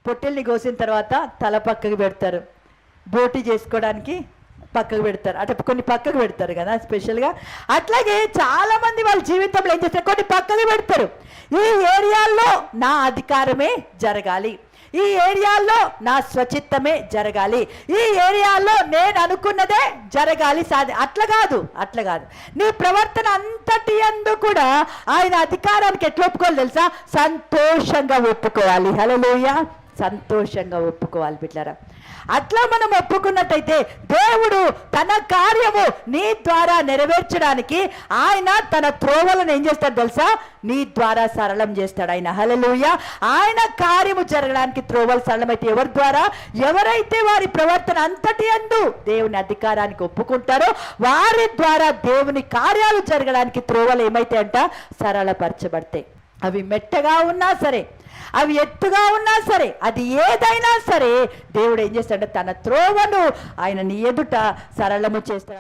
పొట్టెల్ని కోసిన తర్వాత తల పక్కకు పెడతారు, బోటి చేసుకోవడానికి పక్కకు పెడతారు, అంటే కొన్ని పక్కకు పెడతారు కదా స్పెషల్గా. అట్లాగే చాలామంది వాళ్ళ జీవితంలో ఏం చేస్తారు, కొన్ని పక్కకు పెడతారు. ఈ ఏరియాల్లో నా అధికారమే జరగాలి, ఈ ఏరియాల్లో నా స్వచిత్తమే జరగాలి, ఈ ఏరియాలో నేను అనుకున్నదే జరగాలి. అట్లా కాదు. నీ ప్రవర్తన అంతటి యందు కూడా ఆయన అధికారానికి ఎట్లా ఒప్పుకోవాలి తెలుసా? సంతోషంగా ఒప్పుకోవాలి. హల్లెలూయా, సంతోషంగా ఒప్పుకోవాలి బిడ్డలారా. అట్లా మనం ఒప్పుకున్నట్టయితే దేవుడు తన కార్యము నీ ద్వారా నెరవేర్చడానికి ఆయన తన త్రోవలను ఏం చేస్తాడు తెలుసా? నీ ద్వారా సరళం చేస్తాడు ఆయన. హల్లెలూయా. ఆయన కార్యము జరగడానికి త్రోవలు సరళమైతే ఎవరి ద్వారా? ఎవరైతే వారి ప్రవర్తన అంతటి యందు దేవుని అధికారానికి ఒప్పుకుంటారో వారి ద్వారా దేవుని కార్యాలు జరగడానికి త్రోవలు ఏమైతే అంట సరళపరచబడతాయి. అవి మెట్టగా ఉన్నా సరే, అవి ఎత్తుగా ఉన్నా సరే, అది ఏదైనా సరే దేవుడు ఏం చేస్తాడంటే తన త్రోవను ఆయన నీ ఎదుట సరళము చేస్తాడు.